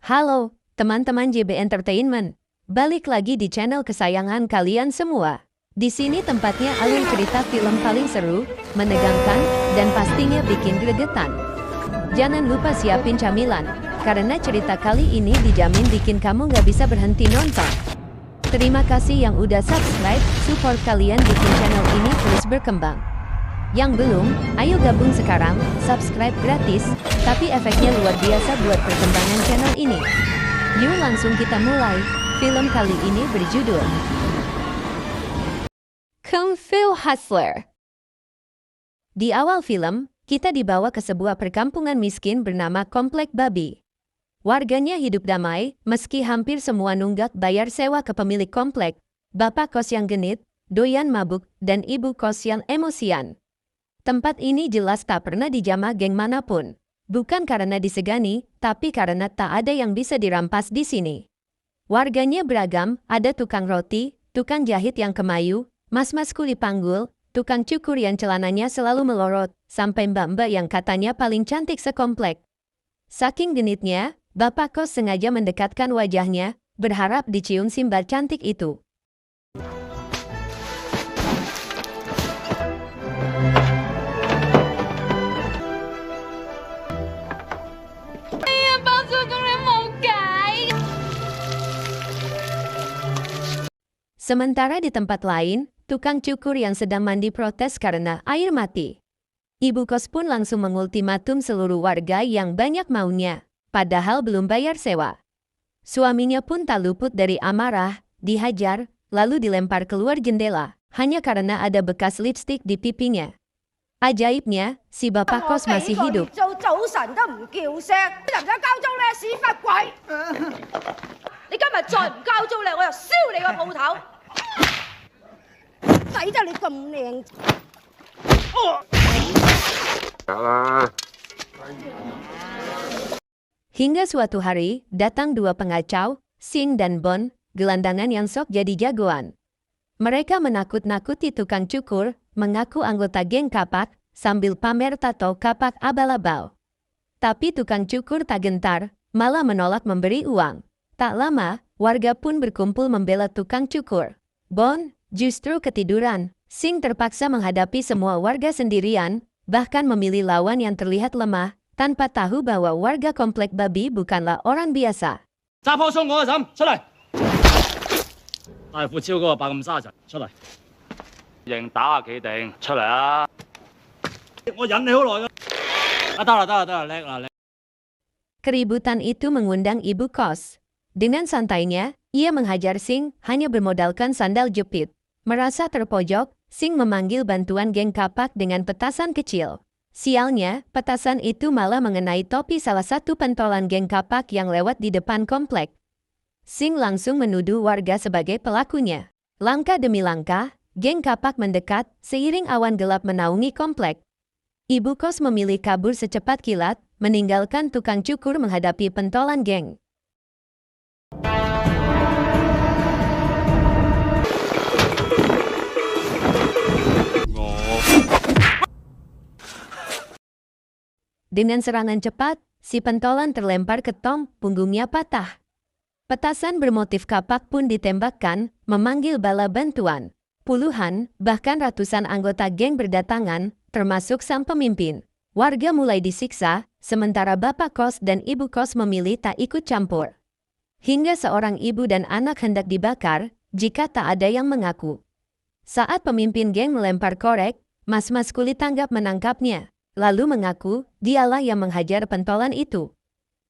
Halo, teman-teman JB Entertainment. Balik lagi di channel kesayangan kalian semua. Di sini tempatnya alur cerita film paling seru, menegangkan, dan pastinya bikin gregetan. Jangan lupa siapin camilan, karena cerita kali ini dijamin bikin kamu gak bisa berhenti nonton. Terima kasih yang udah subscribe, support kalian bikin channel ini terus berkembang. Yang belum, ayo gabung sekarang, subscribe gratis, tapi efeknya luar biasa buat perkembangan channel ini. Yuk langsung kita mulai, film kali ini berjudul Kung Fu Hustler. Di awal film, kita dibawa ke sebuah perkampungan miskin bernama Komplek Babi. Warganya hidup damai, meski hampir semua nunggak bayar sewa ke pemilik komplek, bapak kos yang genit, doyan mabuk, dan ibu kos yang emosian. Tempat ini jelas tak pernah dijamah geng manapun. Bukan karena disegani, tapi karena tak ada yang bisa dirampas di sini. Warganya beragam, ada tukang roti, tukang jahit yang kemayu, mas-mas kuli panggul, tukang cukur yang celananya selalu melorot, sampai mbak-mbak yang katanya paling cantik sekomplek. Saking genitnya, bapak kos sengaja mendekatkan wajahnya, berharap dicium si mbak cantik itu. Sementara di tempat lain, tukang cukur yang sedang mandi protes karena air mati. Ibu kos pun langsung mengultimatum seluruh warga yang banyak maunya, padahal belum bayar sewa. Suaminya pun tak luput dari amarah, dihajar, lalu dilempar keluar jendela, hanya karena ada bekas lipstik di pipinya. Ajaibnya, si bapak kos masih hidup. Hingga suatu hari, datang dua pengacau, Sing dan Bon, gelandangan yang sok jadi jagoan. Mereka menakut-nakuti tukang cukur, mengaku anggota geng kapak, sambil pamer tato kapak abal-abal. Tapi tukang cukur tak gentar, malah menolak memberi uang. Tak lama, warga pun berkumpul membela tukang cukur. Bon justru ketiduran. Sing terpaksa menghadapi semua warga sendirian, bahkan memilih lawan yang terlihat lemah, tanpa tahu bahwa warga Komplek Babi bukanlah orang biasa. Keributan itu mengundang ibu kos. Dengan santainya, ia menghajar Sing hanya bermodalkan sandal jepit. Merasa terpojok, Sing memanggil bantuan geng kapak dengan petasan kecil. Sialnya, petasan itu malah mengenai topi salah satu pentolan geng kapak yang lewat di depan komplek. Sing langsung menuduh warga sebagai pelakunya. Langkah demi langkah, geng kapak mendekat, seiring awan gelap menaungi komplek. Ibu kos memilih kabur secepat kilat, meninggalkan tukang cukur menghadapi pentolan geng. Dengan serangan cepat, si pentolan terlempar ke tong, punggungnya patah. Petasan bermotif kapak pun ditembakkan, memanggil bala bantuan. Puluhan, bahkan ratusan anggota geng berdatangan, termasuk sang pemimpin. Warga mulai disiksa, sementara bapak kos dan ibu kos memilih tak ikut campur. Hingga seorang ibu dan anak hendak dibakar, jika tak ada yang mengaku. Saat pemimpin geng melempar korek, mas-mas kulit tanggap menangkapnya. Lalu mengaku, dialah yang menghajar pentolan itu.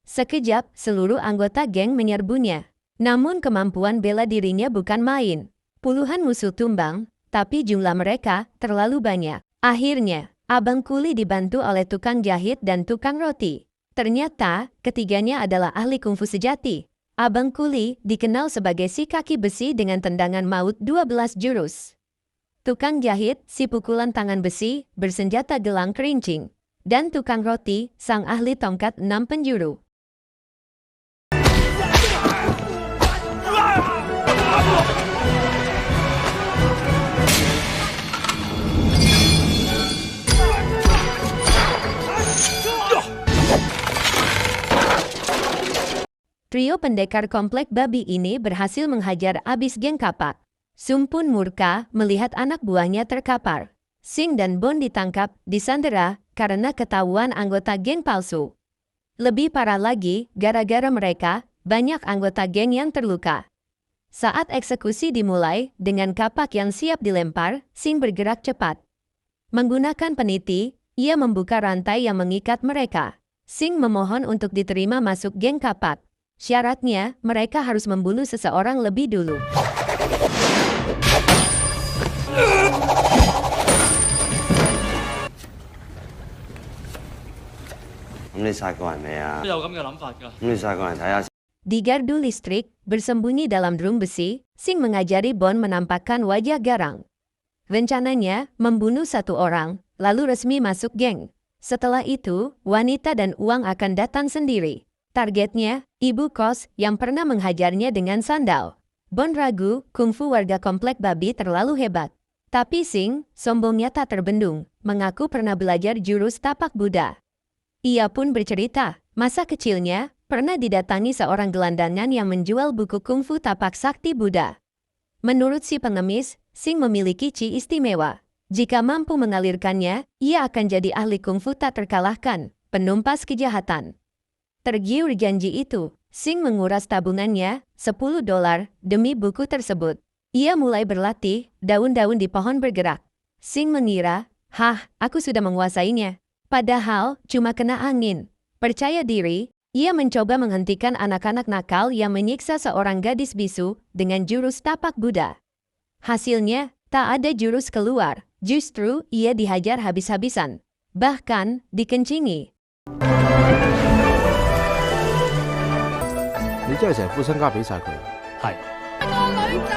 Sekejap, seluruh anggota geng menyerbunya. Namun kemampuan bela dirinya bukan main. Puluhan musuh tumbang, tapi jumlah mereka terlalu banyak. Akhirnya, abang kuli dibantu oleh tukang jahit dan tukang roti. Ternyata, ketiganya adalah ahli kungfu sejati. Abang kuli dikenal sebagai si kaki besi dengan tendangan maut 12 jurus. Tukang jahit, si pukulan tangan besi, bersenjata gelang kerincing. Dan tukang roti, sang ahli tongkat 6 penjuru. Trio pendekar komplek babi ini berhasil menghajar abis geng kapak. Sung pun murka melihat anak buahnya terkapar. Sing dan Bon ditangkap, disandera, karena ketahuan anggota geng palsu. Lebih parah lagi, gara-gara mereka, banyak anggota geng yang terluka. Saat eksekusi dimulai, dengan kapak yang siap dilempar, Sing bergerak cepat. Menggunakan peniti, ia membuka rantai yang mengikat mereka. Sing memohon untuk diterima masuk geng kapak. Syaratnya, mereka harus membunuh seseorang lebih dulu. Di gardu listrik, bersembunyi dalam drum besi, Sing mengajari Bon menampakkan wajah garang. Rencananya, membunuh satu orang, lalu resmi masuk geng. Setelah itu, wanita dan uang akan datang sendiri. Targetnya, ibu kos yang pernah menghajarnya dengan sandal. Bon ragu, kungfu warga komplek babi terlalu hebat. Tapi Sing, sombongnya tak terbendung, mengaku pernah belajar jurus tapak Buddha. Ia pun bercerita, masa kecilnya, pernah didatangi seorang gelandangan yang menjual buku kungfu tapak sakti Buddha. Menurut si pengemis, Sing memiliki ci istimewa. Jika mampu mengalirkannya, ia akan jadi ahli kungfu tak terkalahkan, penumpas kejahatan. Tergiur janji itu, Sing menguras tabungannya, $10, demi buku tersebut. Ia mulai berlatih, daun-daun di pohon bergerak. Sing mengira, aku sudah menguasainya. Padahal, cuma kena angin. Percaya diri, ia mencoba menghentikan anak-anak nakal yang menyiksa seorang gadis bisu dengan jurus tapak Buddha. Hasilnya, tak ada jurus keluar. Justru, ia dihajar habis-habisan. Bahkan, dikencingi. 你真係成副身家俾晒佢。係。個女仔。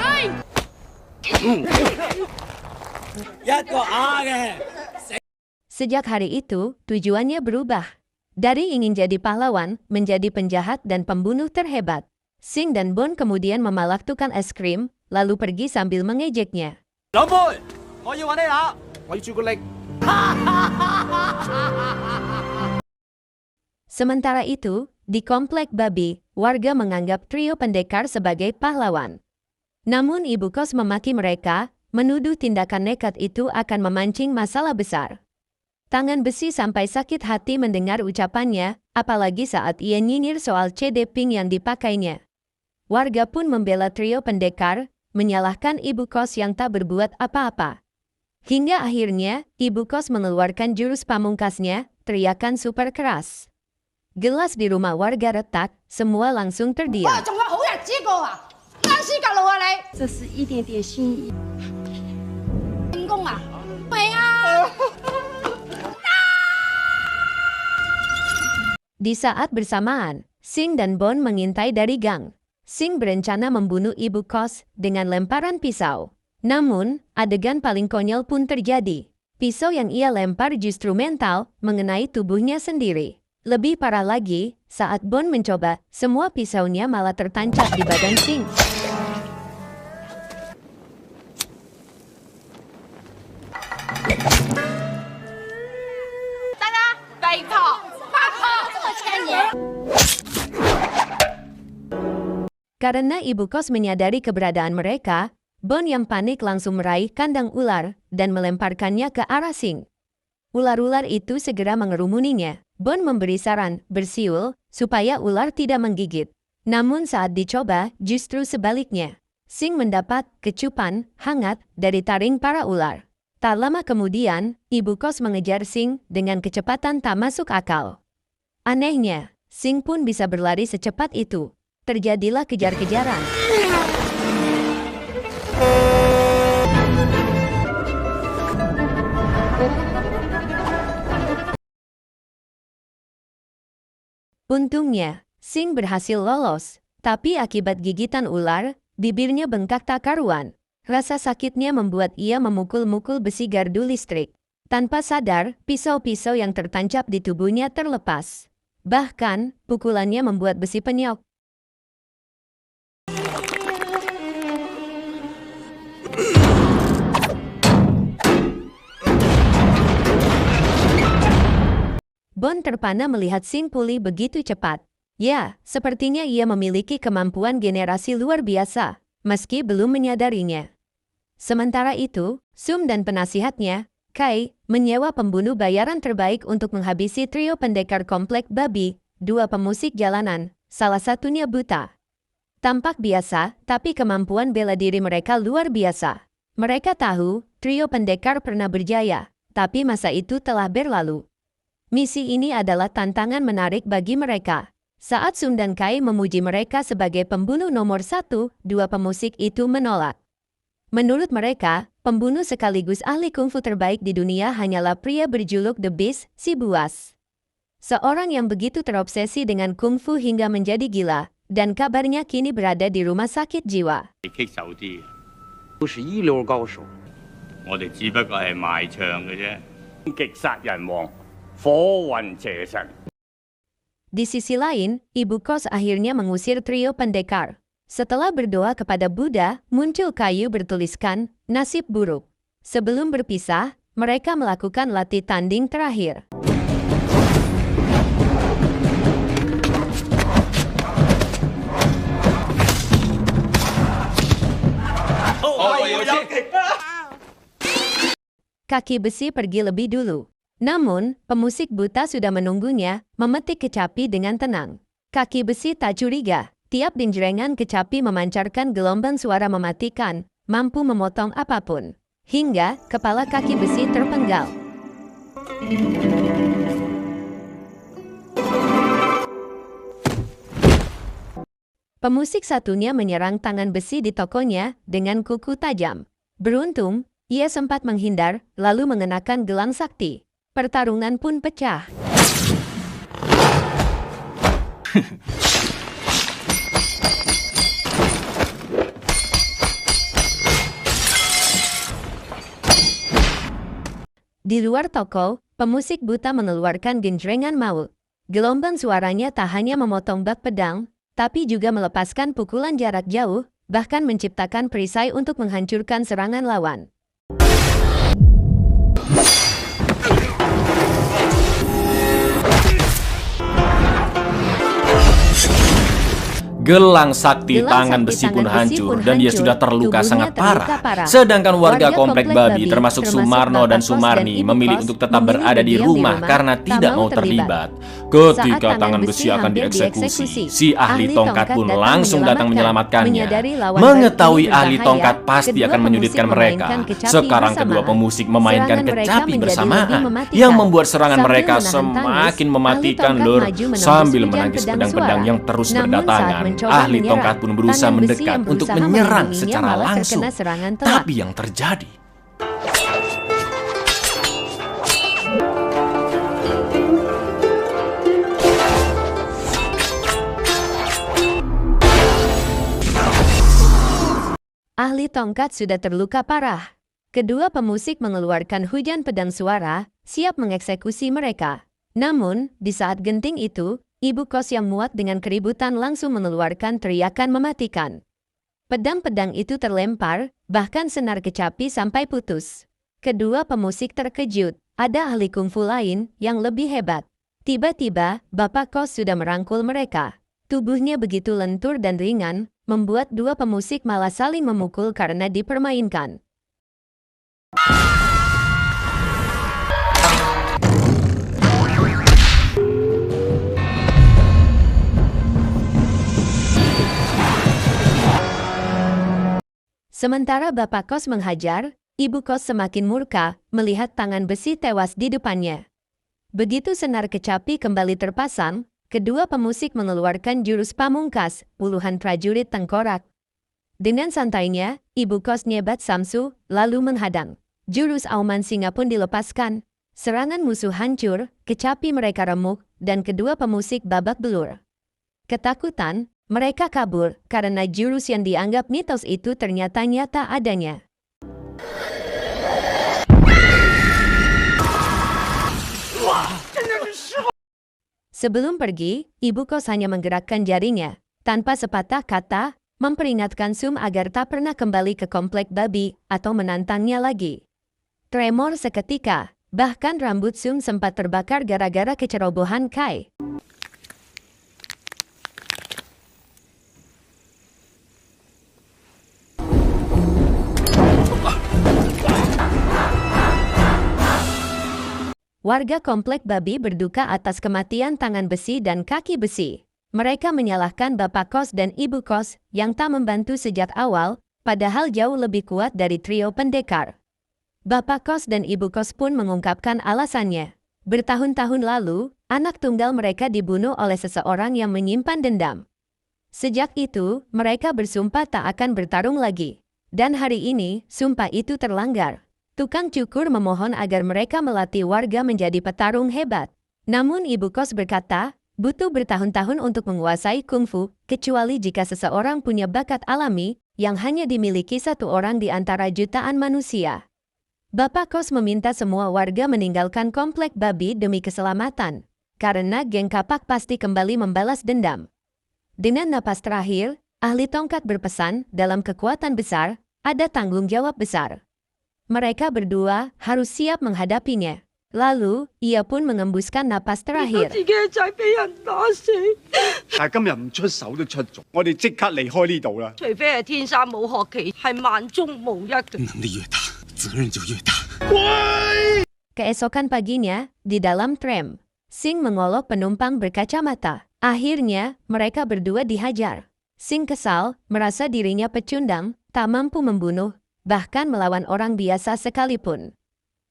Sejak hari itu, tujuannya berubah. Dari ingin jadi pahlawan, menjadi penjahat dan pembunuh terhebat. Sing dan Bon kemudian memalaktukan es krim, lalu pergi sambil mengejeknya. 老妹，我要揾你啦！我要朱古力。 Sementara itu, di komplek babi, warga menganggap trio pendekar sebagai pahlawan. Namun ibu kos memaki mereka, menuduh tindakan nekat itu akan memancing masalah besar. Tangan besi sampai sakit hati mendengar ucapannya, apalagi saat ia nyinyir soal CD pink yang dipakainya. Warga pun membela trio pendekar, menyalahkan ibu kos yang tak berbuat apa-apa. Hingga akhirnya, ibu kos mengeluarkan jurus pamungkasnya, teriakan super keras. Gelas di rumah warga retak, semua langsung terdiam. Di saat bersamaan, Sing dan Bon mengintai dari gang. Sing berencana membunuh ibu kos dengan lemparan pisau. Namun, adegan paling konyol pun terjadi. Pisau yang ia lempar justru mental, mengenai tubuhnya sendiri. Lebih parah lagi, saat Bon mencoba, semua pisaunya malah tertancap di badan Sing. Karena ibu kos menyadari keberadaan mereka, Bon yang panik langsung meraih kandang ular dan melemparkannya ke arah Sing. Ular-ular itu segera mengerumuninya. Bon memberi saran, bersiul, supaya ular tidak menggigit. Namun saat dicoba, justru sebaliknya. Sing mendapat kecupan hangat dari taring para ular. Tak lama kemudian, ibu kos mengejar Sing dengan kecepatan tak masuk akal. Anehnya, Sing pun bisa berlari secepat itu. Terjadilah kejar-kejaran. Untungnya, Sing berhasil lolos, tapi akibat gigitan ular, bibirnya bengkak tak karuan. Rasa sakitnya membuat ia memukul-mukul besi gardu listrik. Tanpa sadar, pisau-pisau yang tertancap di tubuhnya terlepas. Bahkan, pukulannya membuat besi penyok. Bon terpana melihat Sing pulih begitu cepat. Ya, sepertinya ia memiliki kemampuan generasi luar biasa, meski belum menyadarinya. Sementara itu, Sum dan penasihatnya, Kai, menyewa pembunuh bayaran terbaik untuk menghabisi trio pendekar komplek babi, 2 pemusik jalanan, salah satunya buta. Tampak biasa, tapi kemampuan bela diri mereka luar biasa. Mereka tahu, trio pendekar pernah berjaya, tapi masa itu telah berlalu. Misi ini adalah tantangan menarik bagi mereka. Saat Sum dan Kai memuji mereka sebagai pembunuh nomor 1, 2 pemusik itu menolak. Menurut mereka, pembunuh sekaligus ahli kungfu terbaik di dunia hanyalah pria berjuluk The Beast, si buas. Seorang yang begitu terobsesi dengan kungfu hingga menjadi gila, dan kabarnya kini berada di rumah sakit jiwa. 都是一流高手，我哋只不過係賣唱嘅啫。極殺人王，火雲邪神。 Di sisi lain, ibu kos akhirnya mengusir trio pendekar. Setelah berdoa kepada Buddha, muncul kayu bertuliskan, nasib buruk. Sebelum berpisah, mereka melakukan latih tanding terakhir. Kaki besi pergi lebih dulu. Namun, pemusik buta sudah menunggunya, memetik kecapi dengan tenang. Kaki besi tak curiga, tiap dinjerengan kecapi memancarkan gelombang suara mematikan, mampu memotong apapun. Hingga, kepala kaki besi terpenggal. Pemusik satunya menyerang tangan besi di tokonya dengan kuku tajam. Beruntung, ia sempat menghindar, lalu mengenakan gelang sakti. Pertarungan pun pecah. Di luar toko, pemusik buta mengeluarkan genjrengan maut. Gelombang suaranya tak hanya memotong bak pedang, tapi juga melepaskan pukulan jarak jauh, bahkan menciptakan perisai untuk menghancurkan serangan lawan. Gelang sakti tangan besi pun hancur dan dia sudah terluka sangat parah. Sedangkan warga komplek babi termasuk Sumarno dan Sumarni memilih untuk tetap berada di rumah karena tidak mau terlibat. Ketika tangan besi akan dieksekusi, si ahli tongkat pun langsung datang menyelamatkannya. Mengetahui ahli tongkat pasti akan menyudutkan mereka. Sekarang kedua pemusik memainkan kecapi bersamaan yang membuat serangan mereka semakin mematikan lur sambil menangkis pedang-pedang yang terus berdatangan. Ahli tongkat pun berusaha mendekat untuk menyerang secara langsung. Tapi yang terjadi, ahli tongkat sudah terluka parah. Kedua pemusik mengeluarkan hujan pedang suara, siap mengeksekusi mereka. Namun, di saat genting itu, ibu kos yang muak dengan keributan langsung mengeluarkan teriakan mematikan. Pedang-pedang itu terlempar, bahkan senar kecapi sampai putus. Kedua pemusik terkejut, ada ahli kungfu lain yang lebih hebat. Tiba-tiba, bapak kos sudah merangkul mereka. Tubuhnya begitu lentur dan ringan, membuat dua pemusik malah saling memukul karena dipermainkan. Sementara bapak kos menghajar, ibu kos semakin murka melihat tangan besi tewas di depannya. Begitu senar kecapi kembali terpasang, kedua pemusik mengeluarkan jurus pamungkas, puluhan prajurit tengkorak. Dengan santainya, ibu kos nyebat samsu, lalu menghadang. Jurus auman singa pun dilepaskan. Serangan musuh hancur, kecapi mereka remuk, dan kedua pemusik babak belur. Ketakutan, mereka kabur karena jurus yang dianggap mitos itu ternyata nyata adanya. Sebelum pergi, ibu kos hanya menggerakkan jarinya, tanpa sepatah kata, memperingatkan Sum agar tak pernah kembali ke komplek babi atau menantangnya lagi. Tremor seketika, bahkan rambut Sum sempat terbakar gara-gara kecerobohan Kai. warga komplek babi berduka atas kematian tangan besi dan kaki besi. Mereka menyalahkan bapak kos dan ibu kos yang tak membantu sejak awal, padahal jauh lebih kuat dari trio pendekar. Bapak kos dan ibu kos pun mengungkapkan alasannya. Bertahun-tahun lalu, anak tunggal mereka dibunuh oleh seseorang yang menyimpan dendam. Sejak itu, mereka bersumpah tak akan bertarung lagi. Dan hari ini, sumpah itu terlanggar. Tukang cukur memohon agar mereka melatih warga menjadi petarung hebat. Namun ibu kos berkata, butuh bertahun-tahun untuk menguasai kungfu, kecuali jika seseorang punya bakat alami yang hanya dimiliki satu orang di antara jutaan manusia. Bapak kos meminta semua warga meninggalkan komplek babi demi keselamatan, karena geng kapak pasti kembali membalas dendam. Dengan napas terakhir, ahli tongkat berpesan, dalam kekuatan besar, ada tanggung jawab besar. Mereka berdua harus siap menghadapinya. Lalu, ia pun mengembuskan napas terakhir. 自己嘅仔俾人打死，但係今日唔出手都出咗，我哋即刻離開呢度啦。除非係天生冇學期，係萬中無一嘅。能力越大，責任就越大。 Keesokan paginya, di dalam tram, Sing mengolok penumpang berkacamata. Akhirnya, mereka berdua dihajar. Sing kesal, merasa dirinya pecundang, tak mampu membunuh, bahkan melawan orang biasa sekalipun.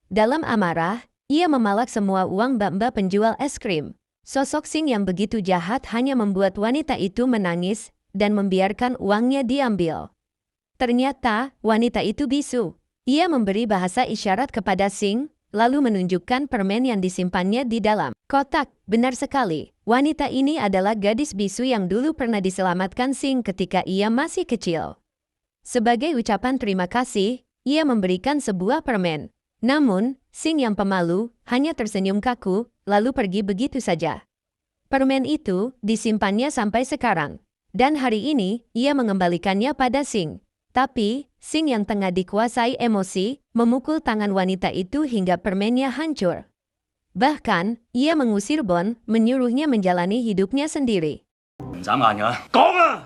Dalam amarah, ia memalak semua uang mbak-mbak penjual es krim. Sosok Sing yang begitu jahat hanya membuat wanita itu menangis dan membiarkan uangnya diambil. Ternyata, wanita itu bisu. Ia memberi bahasa isyarat kepada Sing, lalu menunjukkan permen yang disimpannya di dalam kotak. Benar sekali, wanita ini adalah gadis bisu yang dulu pernah diselamatkan Sing ketika ia masih kecil. Sebagai ucapan terima kasih, ia memberikan sebuah permen. Namun, Sing yang pemalu hanya tersenyum kaku, lalu pergi begitu saja. Permen itu disimpannya sampai sekarang. Dan hari ini, ia mengembalikannya pada Sing. Tapi, Sing yang tengah dikuasai emosi, memukul tangan wanita itu hingga permennya hancur. Bahkan, ia mengusir Bon, menyuruhnya menjalani hidupnya sendiri. 唔眨眼㗎，講啊！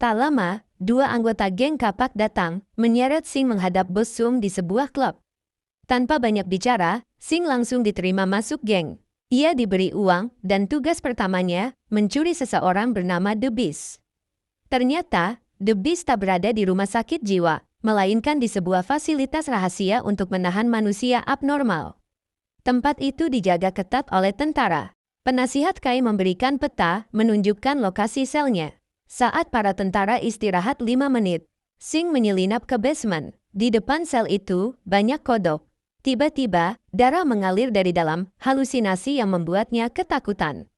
Tak lama, dua anggota geng kapak datang, menyeret Sing menghadap bos Sung di sebuah klub. Tanpa banyak bicara, Sing langsung diterima masuk geng. Ia diberi uang, dan tugas pertamanya, mencuri seseorang bernama The Beast. Ternyata, The Beast tak berada di rumah sakit jiwa, melainkan di sebuah fasilitas rahasia untuk menahan manusia abnormal. Tempat itu dijaga ketat oleh tentara. Penasihat Kai memberikan peta, menunjukkan lokasi selnya. Saat para tentara istirahat 5 menit, Sing menyelinap ke basement. Di depan sel itu, banyak kodok. Tiba-tiba, darah mengalir dari dalam, halusinasi yang membuatnya ketakutan.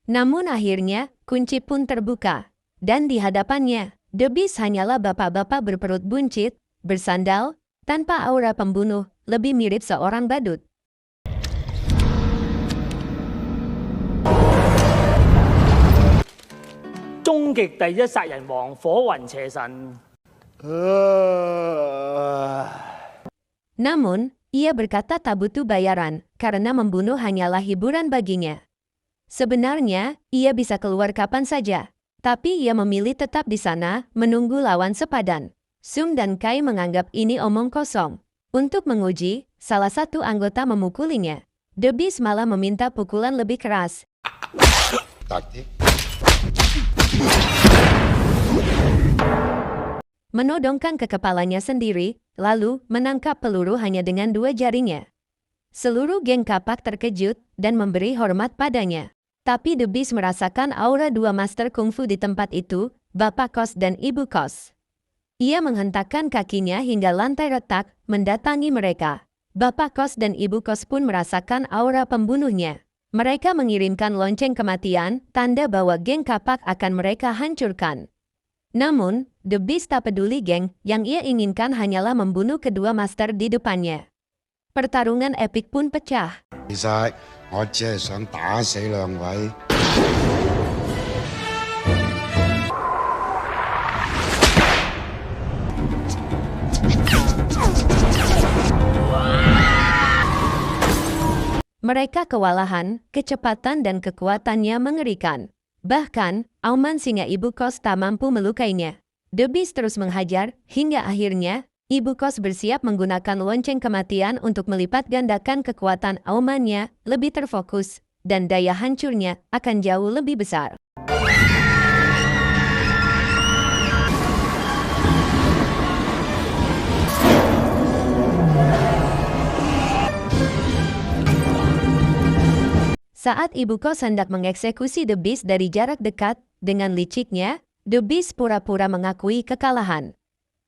Namun akhirnya, kunci pun terbuka. Dan di hadapannya, The Beast hanyalah bapak-bapak berperut buncit, bersandal, tanpa aura pembunuh, lebih mirip seorang badut. 終極第一殺人王火雲邪神。 Namun, ia berkata tak butuh bayaran, karena membunuh hanyalah hiburan baginya. Sebenarnya, ia bisa keluar kapan saja. Tapi ia memilih tetap di sana, menunggu lawan sepadan. Sum dan Kai menganggap ini omong kosong. Untuk menguji, salah satu anggota memukulinya. The Beast malah meminta pukulan lebih keras. Menodongkan ke kepalanya sendiri, lalu menangkap peluru hanya dengan 2 jarinya. Seluruh geng kapak terkejut dan memberi hormat padanya. Tapi The Beast merasakan aura 2 master kungfu di tempat itu, bapak kos dan ibu kos. Ia menghentakkan kakinya hingga lantai retak, mendatangi mereka. Bapak kos dan ibu kos pun merasakan aura pembunuhnya. Mereka mengirimkan lonceng kematian, tanda bahwa geng kapak akan mereka hancurkan. Namun, The Beast tak peduli geng, yang ia inginkan hanyalah membunuh kedua master di depannya. Pertarungan epik pun pecah. 其實我只係想打死兩位。Mereka kewalahan, kecepatan dan kekuatannya mengerikan. Bahkan, auman singa ibu kos tak mampu melukainya. The Beast terus menghajar, hingga akhirnya, ibu kos bersiap menggunakan lonceng kematian untuk melipat gandakan kekuatan aumannya, lebih terfokus, dan daya hancurnya akan jauh lebih besar. Saat ibu kos hendak mengeksekusi The Beast dari jarak dekat, dengan liciknya, The Beast pura-pura mengakui kekalahan.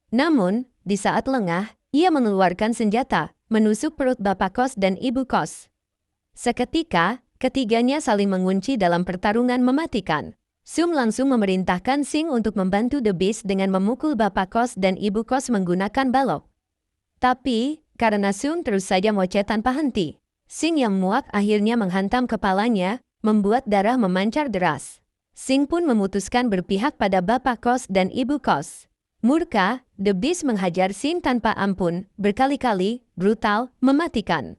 Namun, di saat lengah, ia mengeluarkan senjata, menusuk perut bapak kos dan ibu kos. Seketika, ketiganya saling mengunci dalam pertarungan mematikan. Sum langsung memerintahkan Sing untuk membantu The Beast dengan memukul bapak kos dan ibu kos menggunakan balok. Tapi, karena Sum terus saja mocet tanpa henti, Sing yang muak akhirnya menghantam kepalanya, membuat darah memancar deras. Sing pun memutuskan berpihak pada bapak kos dan ibu kos. Murka, The Beast menghajar Sing tanpa ampun, berkali-kali, brutal, mematikan.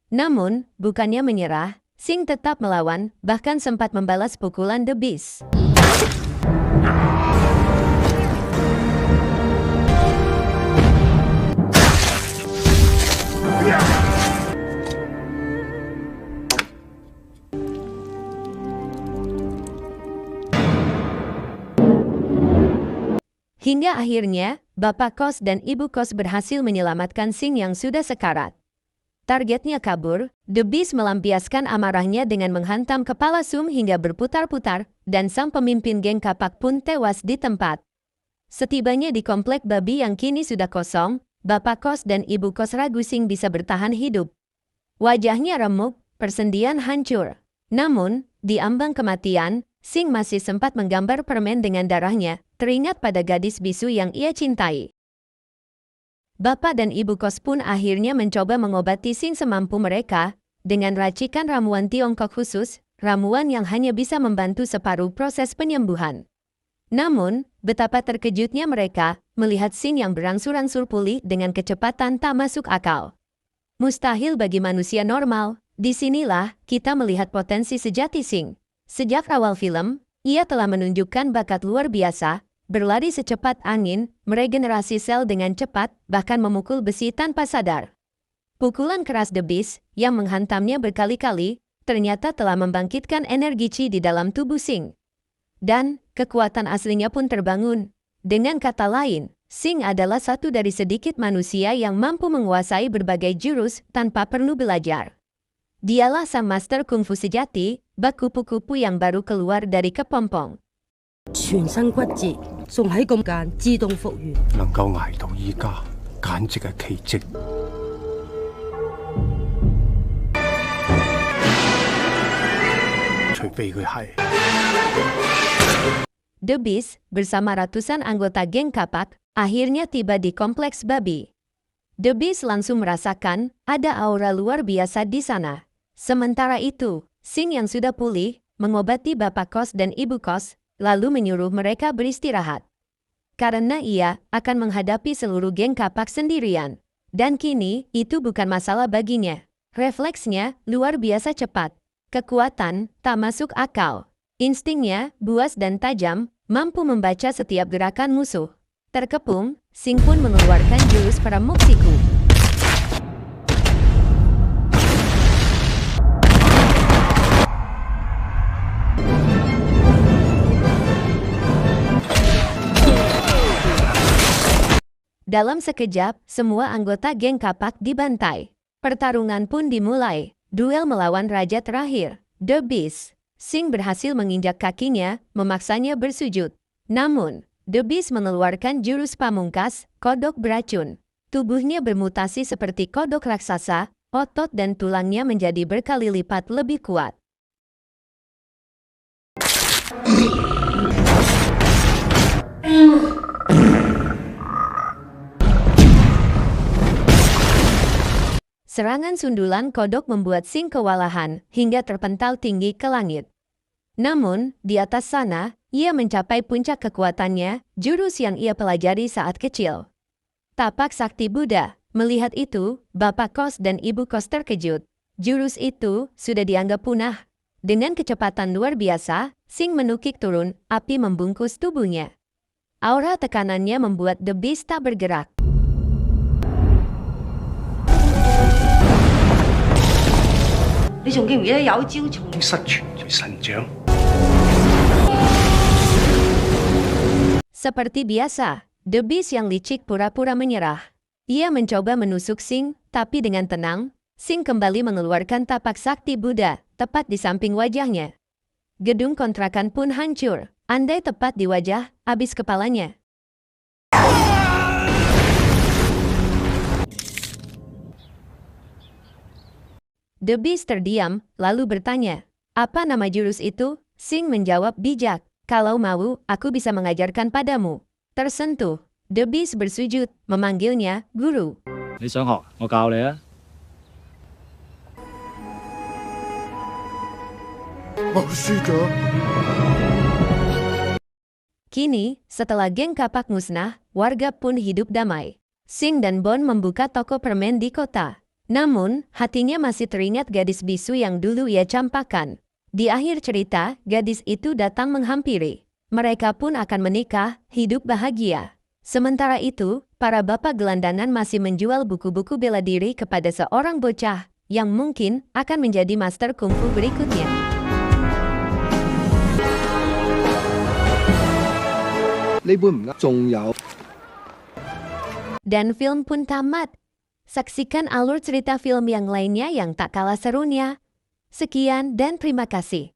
Namun, bukannya menyerah, Sing tetap melawan, bahkan sempat membalas pukulan The Beast. Hingga akhirnya, bapak kos dan ibu kos berhasil menyelamatkan Sing yang sudah sekarat. Targetnya kabur, The Beast melampiaskan amarahnya dengan menghantam kepala Sum hingga berputar-putar, dan sang pemimpin geng kapak pun tewas di tempat. Setibanya di komplek babi yang kini sudah kosong, bapak kos dan ibu kos ragu Sing bisa bertahan hidup. Wajahnya remuk, persendian hancur. Namun, di ambang kematian, Sing masih sempat menggambar permen dengan darahnya, teringat pada gadis bisu yang ia cintai. Bapak dan ibu kos pun akhirnya mencoba mengobati Sing semampu mereka, dengan racikan ramuan Tiongkok khusus, ramuan yang hanya bisa membantu separuh proses penyembuhan. Namun, betapa terkejutnya mereka, melihat Sing yang berangsur-angsur pulih dengan kecepatan tak masuk akal. Mustahil bagi manusia normal, disinilah kita melihat potensi sejati Sing. Sejak awal film, ia telah menunjukkan bakat luar biasa, berlari secepat angin, meregenerasi sel dengan cepat, bahkan memukul besi tanpa sadar. Pukulan keras The Beast, yang menghantamnya berkali-kali, ternyata telah membangkitkan energi Qi di dalam tubuh Sing. Dan, kekuatan aslinya pun terbangun. Dengan kata lain, Sing adalah satu dari sedikit manusia yang mampu menguasai berbagai jurus tanpa perlu belajar. Dialah sang master kungfu sejati, bak kupu-kupu yang baru keluar dari kepompong. 全身骨折，仲喺咁間自動復原，能夠捱到依家，簡直係奇蹟。除非佢係。The Beast, bersama ratusan anggota geng kapak, akhirnya tiba di kompleks babi. The Beast langsung merasakan ada aura luar biasa di sana. Sementara itu, Sing yang sudah pulih, mengobati bapak kos dan ibu kos, lalu menyuruh mereka beristirahat. Karena ia akan menghadapi seluruh geng kapak sendirian. Dan kini, itu bukan masalah baginya. Refleksnya luar biasa cepat. Kekuatan tak masuk akal. Instingnya buas dan tajam, mampu membaca setiap gerakan musuh. Terkepung, Sing pun mengeluarkan jurus Pramuka Siku. Dalam sekejap, semua anggota geng kapak dibantai. Pertarungan pun dimulai. Duel melawan raja terakhir, The Beast. Sing berhasil menginjak kakinya, memaksanya bersujud. Namun, The Beast mengeluarkan jurus pamungkas, kodok beracun. Tubuhnya bermutasi seperti kodok raksasa, otot dan tulangnya menjadi berkali lipat lebih kuat. Serangan sundulan kodok membuat Sing kewalahan hingga terpental tinggi ke langit. Namun, di atas sana, ia mencapai puncak kekuatannya, jurus yang ia pelajari saat kecil. Tapak Sakti Buddha. Melihat itu, bapak kos dan ibu kos terkejut. Jurus itu sudah dianggap punah. Dengan kecepatan luar biasa, Sing menukik turun, api membungkus tubuhnya. Aura tekanannya membuat The Beast tak bergerak. Seperti biasa, The Beast yang licik pura-pura menyerah. Ia mencoba menusuk Sing, tapi dengan tenang, Sing kembali mengeluarkan tapak sakti Buddha, tepat di samping wajahnya. Gedung kontrakan pun hancur, andai tepat di wajah, habis kepalanya. The Beast terdiam, lalu bertanya, "Apa nama jurus itu?" Sing menjawab bijak, "Kalau mau, aku bisa mengajarkan padamu." Tersentuh, The Beast bersujud, memanggilnya guru. 你想學，我教你啊！ Kini, setelah geng kapak musnah, warga pun hidup damai. Sing dan Bon membuka toko permen di kota. Namun, hatinya masih teringat gadis bisu yang dulu ia campakkan. Di akhir cerita, gadis itu datang menghampiri. Mereka pun akan menikah, hidup bahagia. Sementara itu, para bapak gelandangan masih menjual buku-buku bela diri kepada seorang bocah yang mungkin akan menjadi master kungfu berikutnya. Dan film pun tamat. Saksikan alur cerita film yang lainnya yang tak kalah serunya. Sekian dan terima kasih.